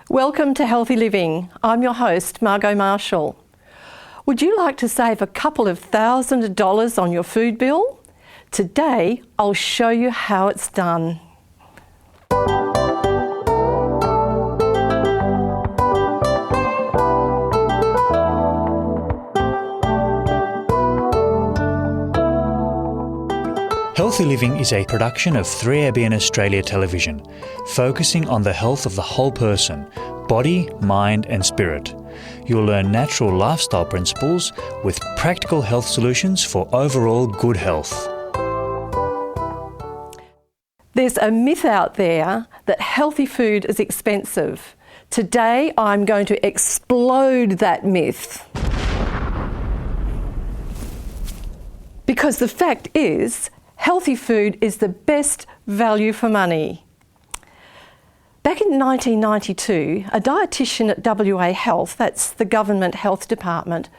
Welcome to Healthy Living. I'm your host, Margot Marshall. Would you like to save a couple of $1,000s on your food bill? Today, I'll show you how it's done. Healthy Living is a production of 3ABN Australia Television, focusing on the health of the whole person, body, mind and spirit. You'll learn natural lifestyle principles with practical health solutions for overall good health. There's a myth out there that healthy food is expensive. Today, I'm going to explode that myth. Because the fact is, healthy food is the best value for money. Back in 1992, a dietitian at WA Health, that's the government health department,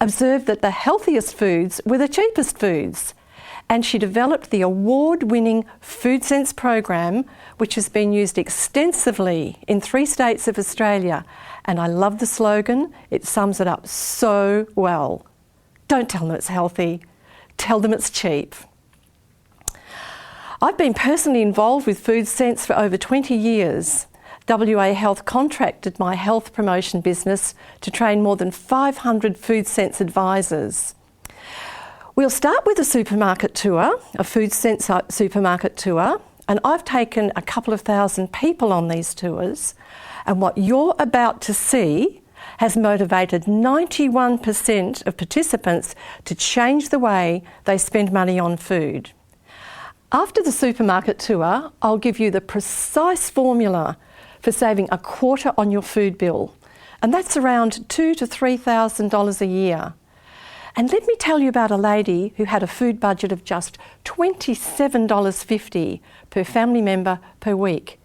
observed that the healthiest foods were the cheapest foods. And she developed the award-winning FOODcents program, which has been used extensively in 3 states of Australia. And I love the slogan, it sums it up so well. Don't tell them it's healthy, tell them it's cheap. I've been personally involved with FOODcents for over 20 years. WA Health contracted my health promotion business to train more than 500 FOODcents advisors. We'll start with a supermarket tour, a FOODcents supermarket tour, and I've taken a couple of thousand people on these tours, and what you're about to see has motivated 91% of participants to change the way they spend money on food. After the supermarket tour, I'll give you the precise formula for saving a quarter on your food bill, and that's around $2,000 to $3,000 a year. And let me tell you about a lady who had a food budget of just $27.50 per family member per week.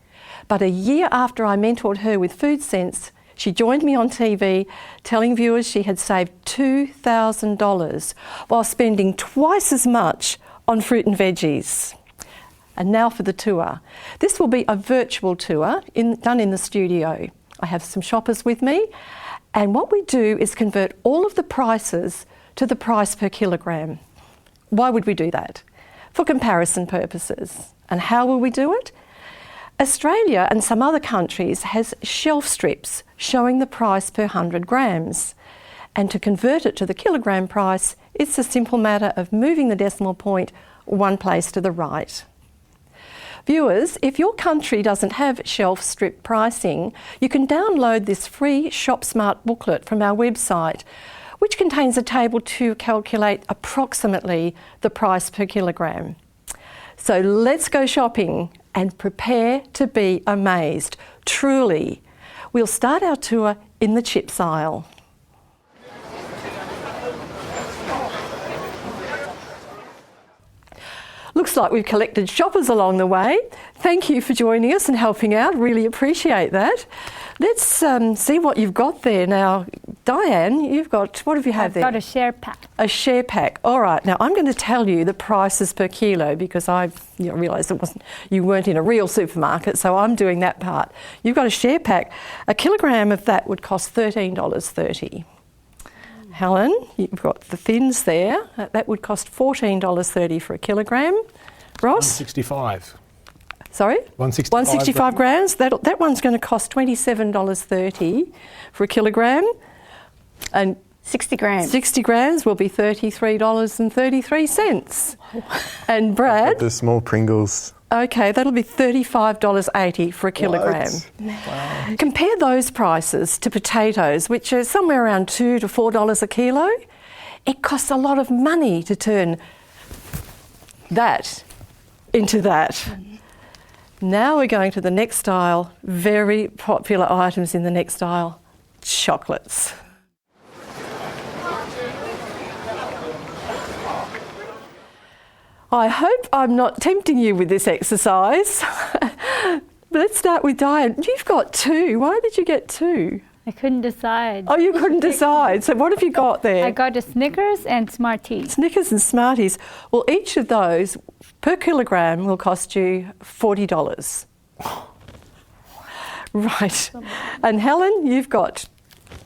But a year after I mentored her with FOODcents, she joined me on TV telling viewers she had saved $2,000 while spending twice as much on fruit and veggies. And now for the tour. This will be a virtual tour done in the studio. I have some shoppers with me, and what we do is convert all of the prices to the price per kilogram. Why would we do that? For comparison purposes. And how will we do it? Australia and some other countries has shelf strips showing the price per 100 grams. And to convert it to the kilogram price, it's a simple matter of moving the decimal point one place to the right. Viewers, if your country doesn't have shelf strip pricing, you can download this free Shop Smart booklet from our website, which contains a table to calculate approximately the price per kilogram. So let's go shopping and prepare to be amazed. Truly. We'll start our tour in the chips aisle. Looks like we've collected shoppers along the way. Thank you for joining us and helping out. Really appreciate that. Let's see what you've got there. Now, Diane, you've got, what have you had there? I've got a share pack. A share pack. All right. Now, I'm going to tell you the prices per kilo because I realised you weren't in a real supermarket, so I'm doing that part. You've got a share pack. A kilogram of that would cost $13.30. Helen, you've got the thins there. That would cost $14.30 for a kilogram. Ross? $1.65. Sorry? $1.65 grams. That one's going to cost $27.30 for a kilogram. And 60 grams. 60 grams will be $33.33. And Brad? The small Pringles. Okay, that'll be $35.80 for a kilogram. Wow. Compare those prices to potatoes, which are somewhere around $2 to $4 a kilo. It costs a lot of money to turn that into that. Now we're going to the next aisle. Very popular items in the next aisle, chocolates. I hope I'm not tempting you with this exercise. Let's start with Diane. You've got 2. Why did you get 2? I couldn't decide. Oh, you couldn't decide. So what have you got there? I got a Snickers and Smarties. Snickers and Smarties. Well, each of those per kilogram will cost you $40. Right. And Helen, you've got...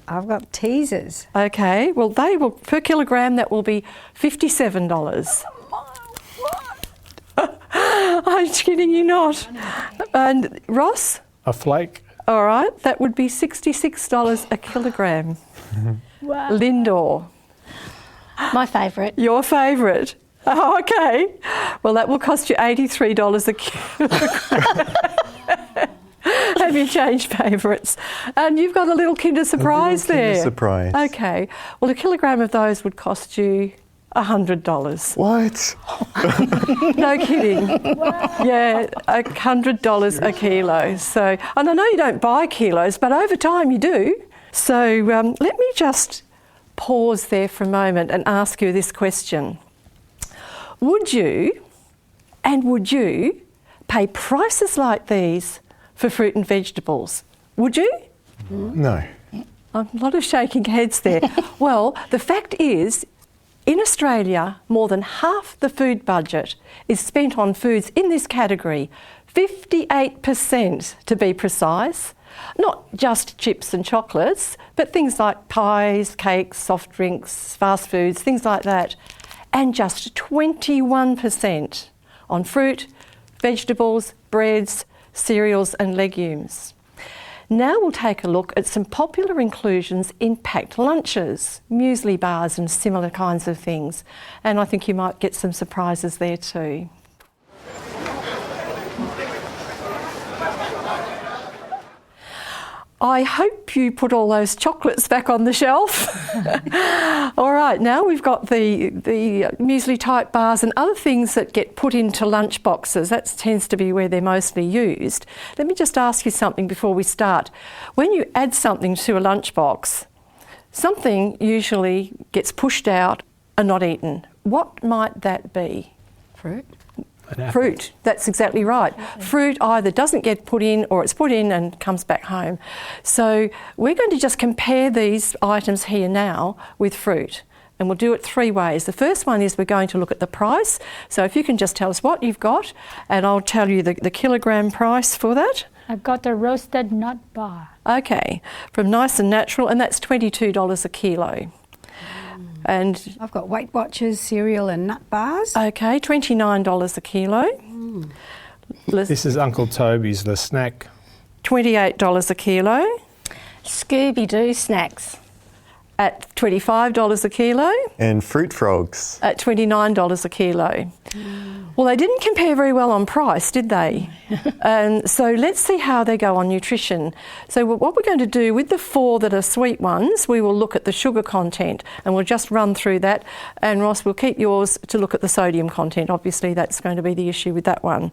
I've got teasers. Okay, well, they will, per kilogram, that will be $57. I'm kidding you not. And Ross? A flake. All right, that would be $66 a kilogram. Wow. Lindor? My favourite. Your favourite? Oh, okay. Well, that will cost you $83 a kilogram. Have you changed favourites? And you've got a little Kinder Surprise there. Kinder Surprise. Okay. Well, a kilogram of those would cost you $100. What? No kidding. Yeah, $100 a kilo. So, and I know you don't buy kilos, but over time you do. So let me just pause there for a moment and ask you this question. Would you pay prices like these for fruit and vegetables? Would you? No. A lot of shaking heads there. Well, the fact is, in Australia, more than half the food budget is spent on foods in this category, 58% to be precise. Not just chips and chocolates, but things like pies, cakes, soft drinks, fast foods, things like that. And just 21% on fruit, vegetables, breads, cereals and legumes. Now we'll take a look at some popular inclusions in packed lunches, muesli bars and similar kinds of things. And I think you might get some surprises there too. I hope you put all those chocolates back on the shelf. All right, now we've got the muesli type bars and other things that get put into lunch boxes. That tends to be where they're mostly used. Let me just ask you something before we start. When you add something to a lunch box, something usually gets pushed out and not eaten. What might that be? Fruit. Fruit, that's exactly right. Fruit either doesn't get put in or it's put in and comes back home. So we're going to just compare these items here now with fruit. And we'll do it three ways. The first one is we're going to look at the price. So if you can just tell us what you've got, and I'll tell you the kilogram price for that. I've got a roasted nut bar. Okay, from Nice and Natural, and that's $22 a kilo. And I've got Weight Watchers cereal and nut bars. okay, $29 a kilo. This is Uncle Toby's, the snack. $28 a kilo Scooby-Doo snacks. at $25 a kilo And fruit frogs. at $29 a kilo. Well, they didn't compare very well on price, did they? And so let's see how they go on nutrition. So what we're going to do with the four that are sweet ones, we will look at the sugar content and we'll just run through that. And Ross, we'll keep yours to look at the sodium content. Obviously, that's going to be the issue with that one.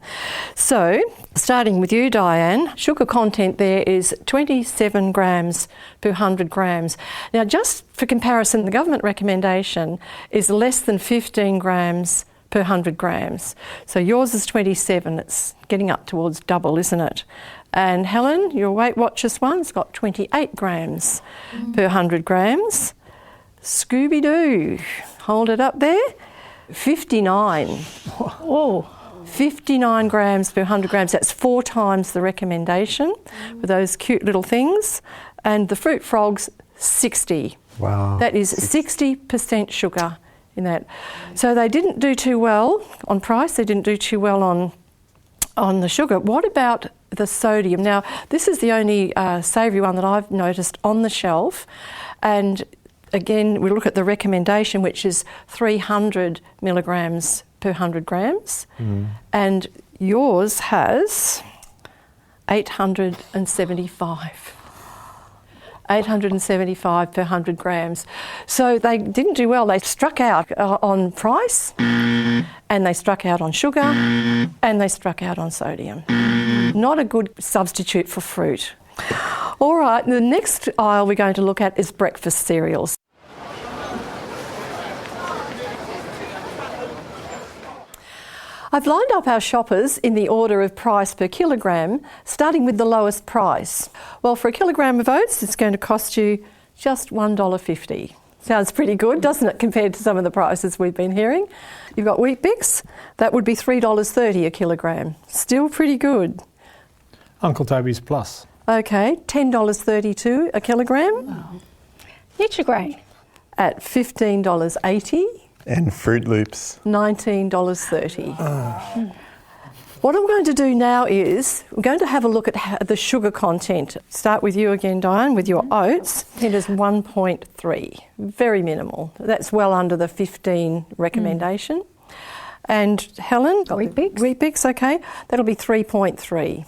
So starting with you, Diane, sugar content there is 27 grams per 100 grams. Now, just for comparison, the government recommendation is less than 15 grams per 100 grams. So yours is 27. It's getting up towards double, isn't it? And Helen, your Weight Watchers one's got 28 grams per 100 grams. Scooby-Doo, hold it up there, 59. Oh, 59 grams per 100 grams. That's 4 times the recommendation for those cute little things. And the Fruit Frogs, 60. Wow. That is 60% sugar in that. So they didn't do too well on price. They didn't do too well on the sugar. What about the sodium? Now, this is the only savoury one that I've noticed on the shelf. And again, we look at the recommendation, which is 300 milligrams per 100 grams. And yours has 875. 875 per 100 grams. So they didn't do well. They struck out on price, and they struck out on sugar, and they struck out on sodium. Not a good substitute for fruit. All right, the next aisle we're going to look at is breakfast cereals. I've lined up our shoppers in the order of price per kilogram, starting with the lowest price. Well, for a kilogram of oats, it's going to cost you just $1.50. Sounds pretty good, doesn't it, compared to some of the prices we've been hearing? You've got Wheat Bix, that would be $3.30 a kilogram. Still pretty good. Uncle Toby's Plus. Okay, $10.32 a kilogram. Nutrigrain. At $15.80. And Fruit Loops. $19.30. What I'm going to do now is we're going to have a look at the sugar content. Start with you again, Diane, with your oats. It is 1.3, very minimal. That's well under the 15 recommendation. And Helen? Weet-Bix, okay. That'll be 3.3.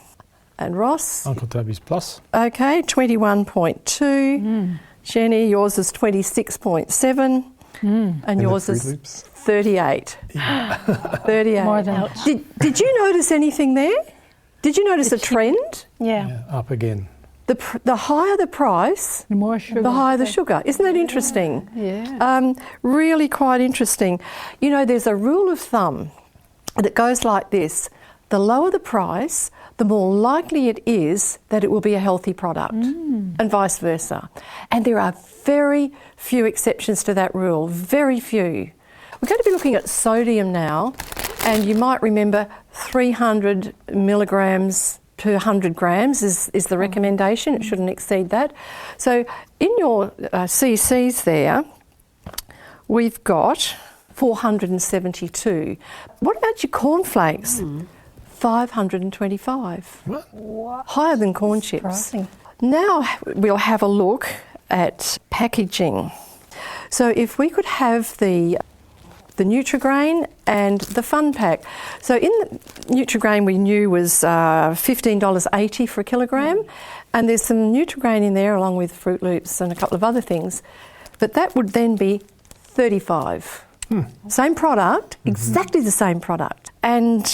And Ross? Uncle Toby's Plus. Okay, 21.2. Jenny, yours is 26.7. And yours is 38. 38. More than Did you notice anything there? Did you notice a trend? Yeah. Up again. The higher the price, The more sugar. the higher the sugar. Isn't that interesting? Yeah. Really quite interesting. You know, there's a rule of thumb that goes like this. The lower the price, the more likely it is that it will be a healthy product, and vice versa. And there are very few exceptions to that rule, very few. We're going to be looking at sodium now, and you might remember 300 milligrams per 100 grams is the recommendation. It shouldn't exceed that. So in your CCs there, we've got 472. What about your cornflakes? 525. What? Higher than corn chips. Surprising. Now we'll have a look at packaging. So if we could have the Nutrigrain and the Fun Pack. So in the Nutrigrain we knew was $15.80 for a kilogram, and there's some Nutrigrain in there along with Fruit Loops and a couple of other things, but that would then be $35. Same product, exactly the same product. And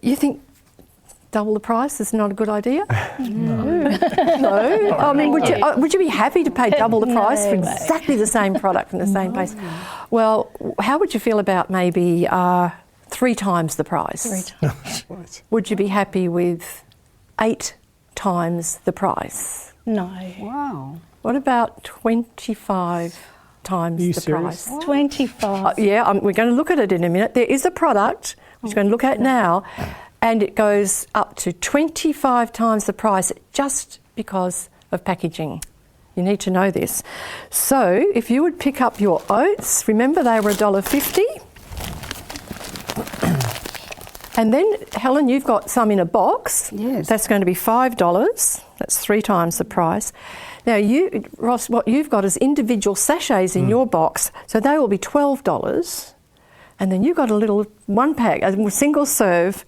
you think double the price is not a good idea? No. I mean, would you be happy to pay double the price for exactly the same product in the same place? Well, how would you feel about maybe 3 times the price? 3 times. Would you be happy with 8 times the price? No. Wow. What about 25 times the serious? price? 25. Yeah, we're going to look at it in a minute. There is a product which we're going to look at now, and it goes up to 25 times the price just because of packaging. You need to know this. So if you would pick up your oats, remember they were $1.50. And then, Helen, you've got some in a box. Yes. That's going to be $5. That's 3 times the price. Now, you, Ross, what you've got is individual sachets in your box, so they will be $12. And then you've got a little one pack, a single serve,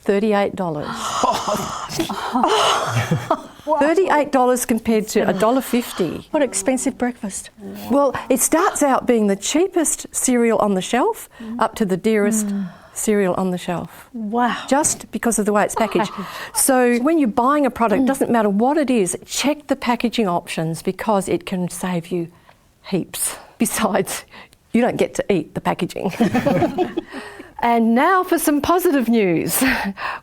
$38. $38 compared to $1.50. What expensive breakfast. Well, it starts out being the cheapest cereal on the shelf up to the dearest cereal on the shelf. Wow. Just because of the way it's packaged. So when you're buying a product, it doesn't matter what it is, check the packaging options because it can save you heaps. Besides, you don't get to eat the packaging. And now for some positive news.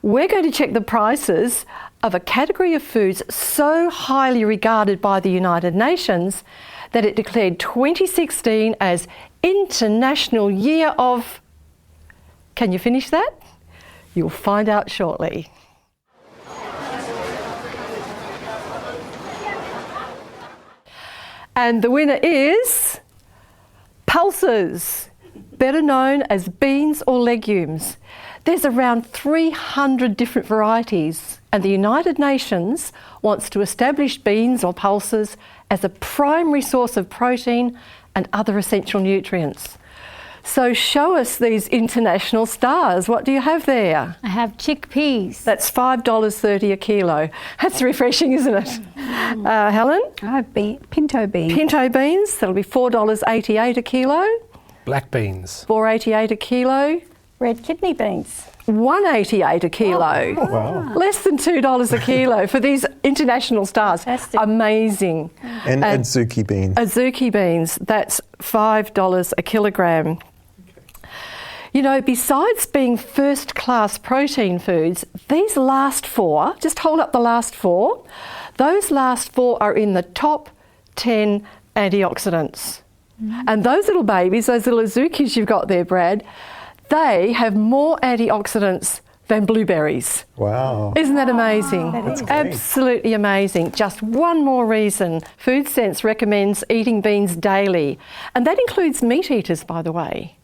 We're going to check the prices of a category of foods so highly regarded by the United Nations that it declared 2016 as International Year of... Can you finish that? You'll find out shortly. And the winner is pulses, better known as beans or legumes. There's around 300 different varieties, and the United Nations wants to establish beans or pulses as a primary source of protein and other essential nutrients. So show us these international stars. What do you have there? I have chickpeas. That's $5.30 a kilo. That's refreshing, isn't it? Helen? I have pinto beans. Pinto beans, that'll be $4.88 a kilo. Black beans. $4.88 a kilo. Red kidney beans. $1.88 a kilo. Wow. Less than $2 a kilo for these international stars. Fantastic. Amazing. And adzuki beans. Adzuki beans, that's $5 a kilogram. You know, besides being first-class protein foods, these last 4, just hold up the last 4, those last 4 are in the top 10 antioxidants. And those little babies, those little Azukis you've got there, Brad, they have more antioxidants than blueberries. Wow. Isn't that amazing? That is. Absolutely amazing. Just one more reason. FOODcents recommends eating beans daily, and that includes meat eaters, by the way.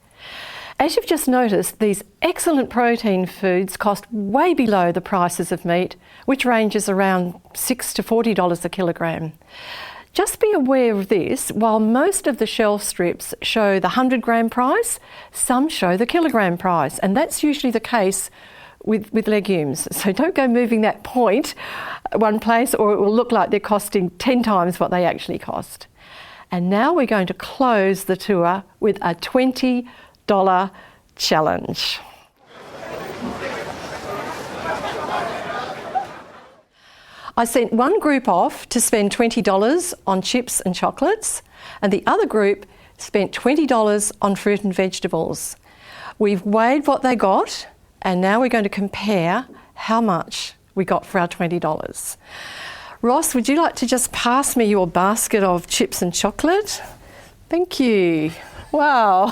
As you've just noticed, these excellent protein foods cost way below the prices of meat, which ranges around $6 to $40 a kilogram. Just be aware of this, while most of the shelf strips show the 100-gram price, some show the kilogram price, and that's usually the case with legumes. So don't go moving that point one place, or it will look like they're costing 10 times what they actually cost. And now we're going to close the tour with a $20 challenge. I sent one group off to spend $20 on chips and chocolates, and the other group spent $20 on fruit and vegetables. We've weighed what they got, and now we're going to compare how much we got for our $20. Ross, would you like to just pass me your basket of chips and chocolate? Thank you. Wow.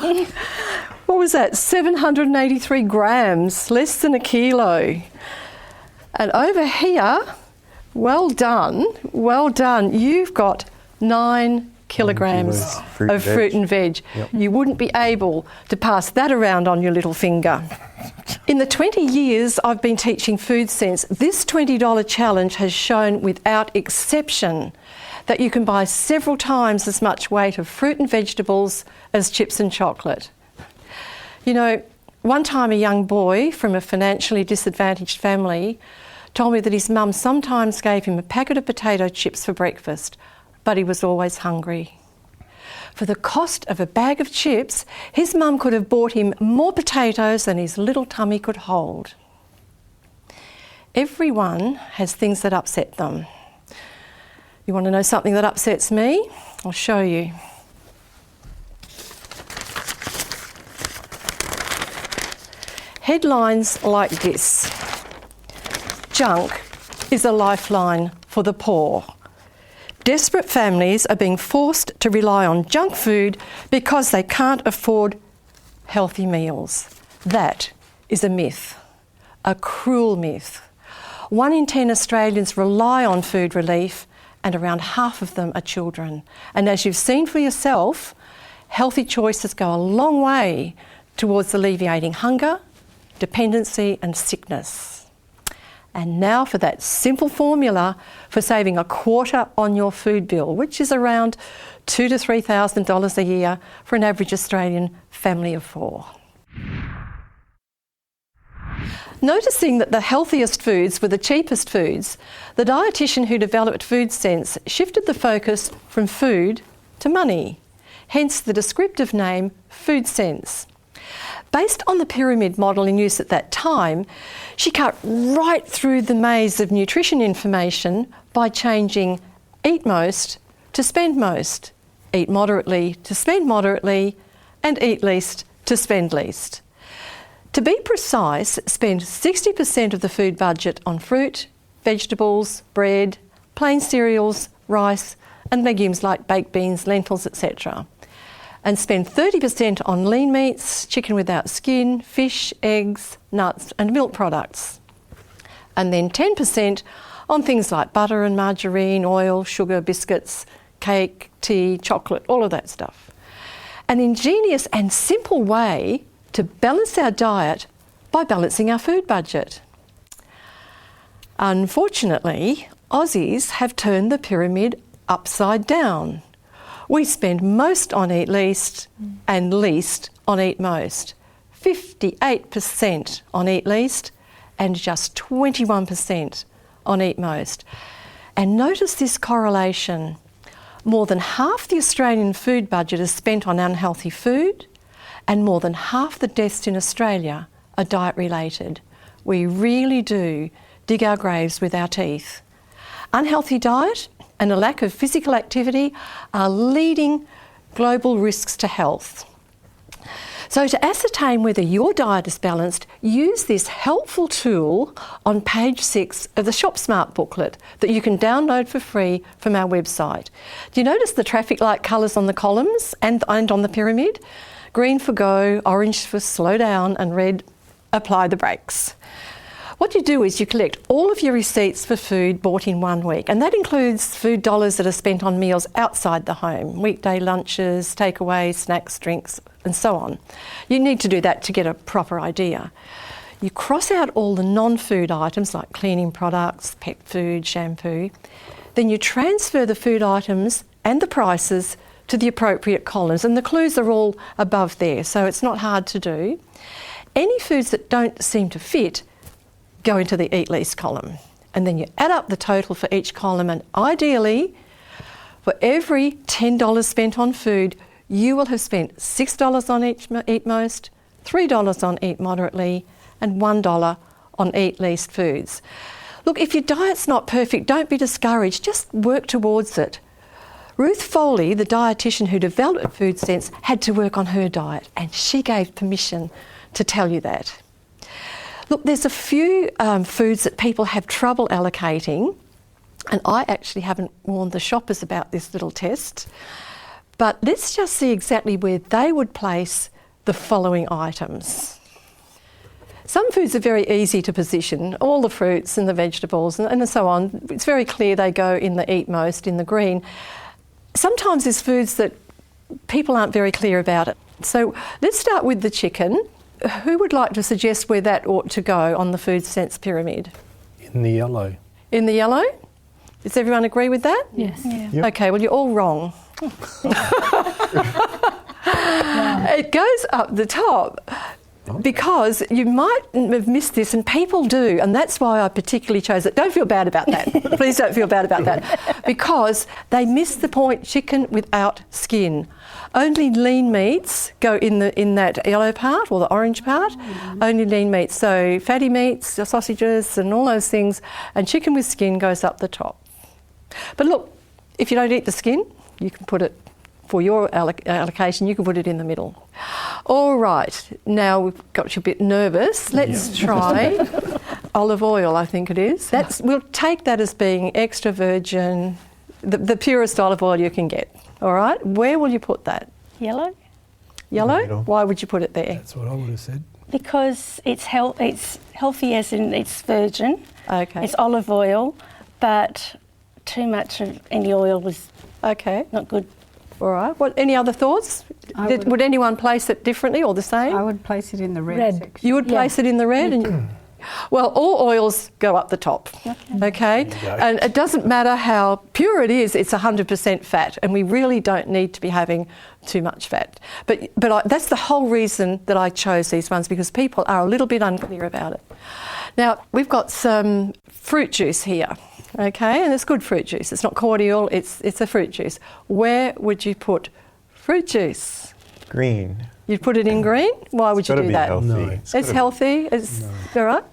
What was that? 783 grams, less than a kilo. And over here, well done. You've got 9 kilograms of fruit and veg. Yep. You wouldn't be able to pass that around on your little finger. In the 20 years I've been teaching FOODcents, this $20 challenge has shown without exception that you can buy several times as much weight of fruit and vegetables as chips and chocolate. You know, one time a young boy from a financially disadvantaged family told me that his mum sometimes gave him a packet of potato chips for breakfast, but he was always hungry. For the cost of a bag of chips, his mum could have bought him more potatoes than his little tummy could hold. Everyone has things that upset them. You want to know something that upsets me? I'll show you. Headlines like this: junk is a lifeline for the poor. Desperate families are being forced to rely on junk food because they can't afford healthy meals. That is a myth, a cruel myth. 1 in 10 Australians rely on food relief, and around half of them are children. And as you've seen for yourself, healthy choices go a long way towards alleviating hunger, dependency and sickness. And now for that simple formula for saving a quarter on your food bill, which is around $2,000 to $3,000 a year for an average Australian family of 4. Noticing that the healthiest foods were the cheapest foods, the dietitian who developed FOODcents shifted the focus from food to money, hence the descriptive name FOODcents. Based on the pyramid model in use at that time, she cut right through the maze of nutrition information by changing eat most to spend most, eat moderately to spend moderately, and eat least to spend least. To be precise, spend 60% of the food budget on fruit, vegetables, bread, plain cereals, rice, and legumes like baked beans, lentils, etc. And spend 30% on lean meats, chicken without skin, fish, eggs, nuts, and milk products. And then 10% on things like butter and margarine, oil, sugar, biscuits, cake, tea, chocolate, all of that stuff. An ingenious and simple way to balance our diet by balancing our food budget. Unfortunately, Aussies have turned the pyramid upside down. We spend most on eat least and least on eat most. 58% on eat least and just 21% on eat most. And notice this correlation. More than half the Australian food budget is spent on unhealthy food, and more than half the deaths in Australia are diet related. We really do dig our graves with our teeth. Unhealthy diet and a lack of physical activity are leading global risks to health. So to ascertain whether your diet is balanced, use this helpful tool on page 6 of the Shop Smart booklet that you can download for free from our website. Do you notice the traffic light colours on the columns and on the pyramid? Green for go, orange for slow down, and red, apply the brakes. What you do is you collect all of your receipts for food bought in 1 week, and that includes food dollars that are spent on meals outside the home, weekday lunches, takeaways, snacks, drinks, and so on. You need to do that to get a proper idea. You cross out all the non-food items like cleaning products, pet food, shampoo. Then you transfer the food items and the prices to the appropriate columns, and the clues are all above there, so it's not hard to do. Any foods that don't seem to fit go into the eat least column, and then you add up the total for each column, and ideally for every $10 spent on food you will have spent $6 on Eat Most, $3 on Eat Moderately, and $1 on Eat Least foods. Look, if your diet's not perfect, don't be discouraged, just work towards it. Ruth Foley, the dietitian who developed FOODcents, had to work on her diet, and she gave permission to tell you that. Look, there's a few foods that people have trouble allocating, and I actually haven't warned the shoppers about this little test, but let's just see exactly where they would place the following items. Some foods are very easy to position, all the fruits and the vegetables and so on. It's very clear they go in the Eat Most, in the green. Sometimes there's foods that people aren't very clear about it. So let's start with the chicken. Who would like to suggest where that ought to go on the FOODcents pyramid? In the yellow. In the yellow? Does everyone agree with that? Yes. Yeah. Yep. Okay, well, you're all wrong. It goes up the top because you might have missed this, and people do, and that's why I particularly chose it. Don't feel bad about that. Please don't feel bad about that. Because they miss the point, chicken without skin. Only lean meats go in that yellow part or the orange part. Only lean meats. So fatty meats, the sausages and all those things, and chicken with skin goes up the top. But look, if you don't eat the skin, you can put it, for your allocation, you can put it in the middle. All right, now we've got you a bit nervous. Let's try olive oil, I think it is. We'll take that as being extra virgin, the purest olive oil you can get. All right, where will you put that? Yellow? Yellow? Why would you put it there? That's what I would have said. Because it's healthy as in it's virgin. Okay. It's olive oil, but too much of any oil was not good. All right. Any other thoughts? Would anyone place it differently or the same? I would place it in the red section. You would place it in the red? Well, all oils go up the top, okay? And it doesn't matter how pure it is, it's 100% fat, and we really don't need to be having too much fat. But that's the whole reason that I chose these ones, because people are a little bit unclear about it. Now, we've got some fruit juice here, okay? And it's good fruit juice. It's not cordial, it's a fruit juice. Where would you put fruit juice? Green. You'd put it in green? Why would you do that? Healthy. No. It's healthy? It's all right?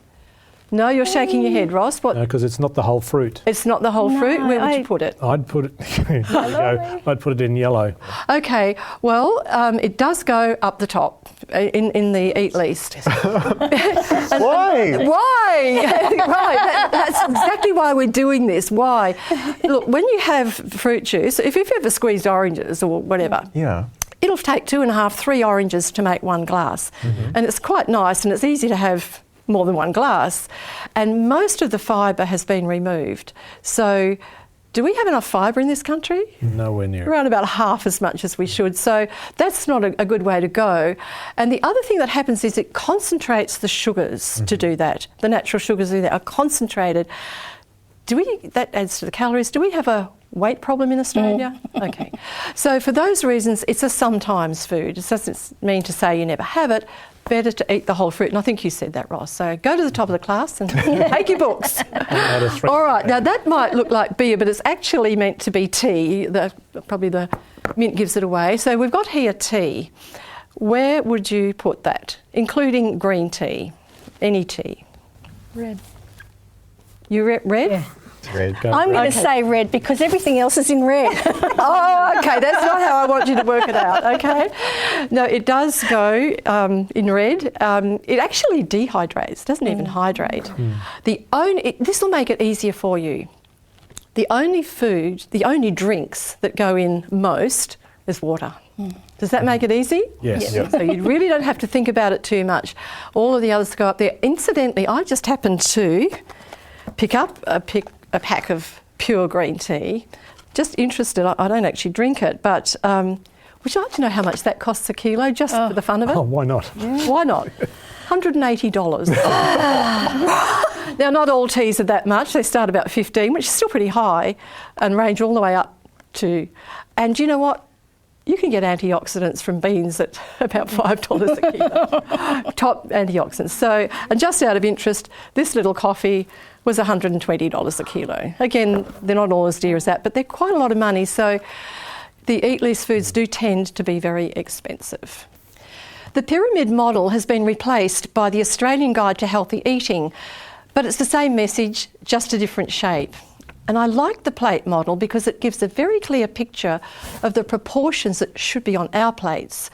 No, you're shaking your head, Ross. What? No, because it's not the whole fruit. It's not the whole fruit? Where would you put it? I'd put it. There you go. I'd put it in yellow. Okay, well, it does go up the top in the Eat Least. Why? Why? Right, that's exactly why we're doing this. Why? Look, when you have fruit juice, if you've ever squeezed oranges or whatever, it'll take 2.5, 3 oranges to make 1 glass. And it's quite nice, and it's easy to have more than 1 glass. And most of the fibre has been removed. So do we have enough fibre in this country? Nowhere near. Around about half as much as we should. So that's not a good way to go. And the other thing that happens is it concentrates the sugars to do that. The natural sugars that are concentrated. That adds to the calories. Do we have a weight problem in Australia? Okay. So for those reasons, it's a sometimes food. It doesn't mean to say you never have it. Better to eat the whole fruit. And I think you said that, Ross. So go to the top of the class and take your books. All right. Now that might look like beer, but it's actually meant to be tea. Probably the mint gives it away. So we've got here tea. Where would you put that, including green tea? Any tea? Red. You red? Yeah. Red. I'm going to say red because everything else is in red. Oh, okay. That's not how I want you to work it out, okay? No, it does go in red. It actually dehydrates, doesn't even hydrate. This will make it easier for you. The only drinks that go in most is water. Does that make it easy? Yes. Yeah. So you really don't have to think about it too much. All of the others go up there. Incidentally, I just happened to pick up a pack of pure green tea. Just interested, I don't actually drink it, but would you like to know how much that costs a kilo, just for the fun of it? Oh, why not? Why not? $180. Now, not all teas are that much. They start about 15, which is still pretty high, and range all the way up to... And you know what? You can get antioxidants from beans at about $5 a kilo. Top antioxidants. So, and just out of interest, this little coffee was $120 a kilo. Again, they're not all as dear as that, but they're quite a lot of money. So the eat less foods do tend to be very expensive. The pyramid model has been replaced by the Australian Guide to Healthy Eating, but it's the same message, just a different shape. And I like the plate model because it gives a very clear picture of the proportions that should be on our plates.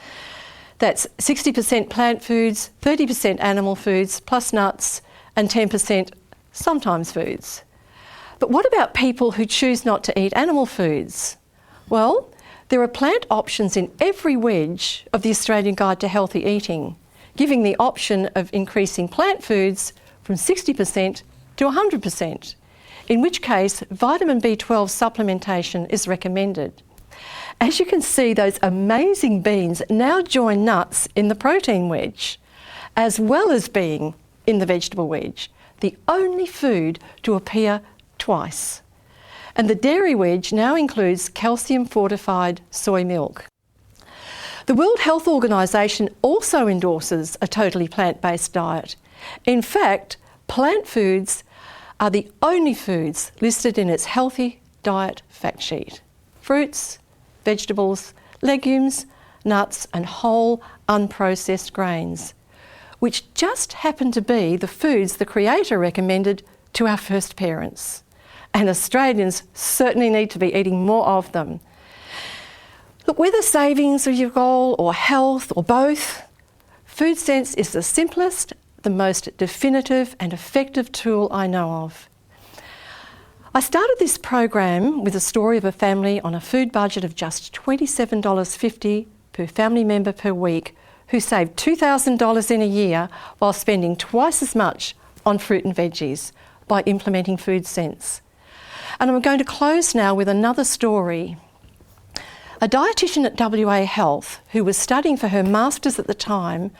That's 60% plant foods, 30% animal foods, plus nuts, and 10% sometimes foods. But what about people who choose not to eat animal foods? Well, there are plant options in every wedge of the Australian Guide to Healthy Eating, giving the option of increasing plant foods from 60% to 100%, in which case vitamin B12 supplementation is recommended. As you can see, those amazing beans now join nuts in the protein wedge, as well as being in the vegetable wedge, the only food to appear twice. And the dairy wedge now includes calcium-fortified soy milk. The World Health Organization also endorses a totally plant-based diet. In fact, plant foods are the only foods listed in its healthy diet fact sheet. Fruits, vegetables, legumes, nuts and whole unprocessed grains, which just happen to be the foods the Creator recommended to our first parents. And Australians certainly need to be eating more of them. Look, whether savings are your goal or health or both, FOODcents is the simplest, the most definitive and effective tool I know of. I started this program with a story of a family on a food budget of just $27.50 per family member per week who saved $2,000 in a year while spending twice as much on fruit and veggies by implementing FOODcents. And I'm going to close now with another story. A dietitian at WA Health, who was studying for her masters at the time,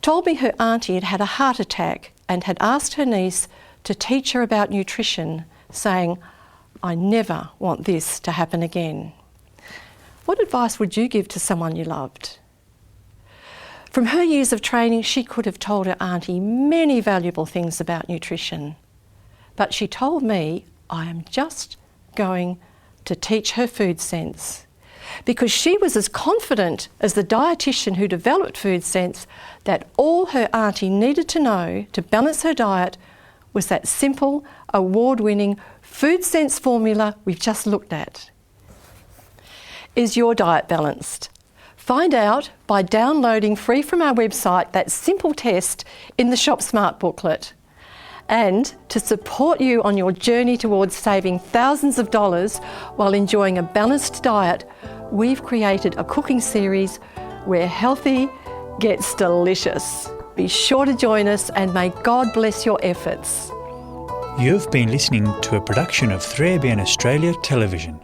told me her auntie had had a heart attack and had asked her niece to teach her about nutrition, saying, "I never want this to happen again." What advice would you give to someone you loved? From her years of training, she could have told her auntie many valuable things about nutrition. But she told me, I am just going to teach her FOODcents, because she was as confident as the dietitian who developed FOODcents that all her auntie needed to know to balance her diet was that simple, award-winning FOODcents formula we've just looked at. Is your diet balanced? Find out by downloading free from our website that simple test in the Shop Smart booklet. And to support you on your journey towards saving thousands of dollars while enjoying a balanced diet, we've created a cooking series where healthy gets delicious. Be sure to join us and may God bless your efforts. You've been listening to a production of 3ABN Australia Television.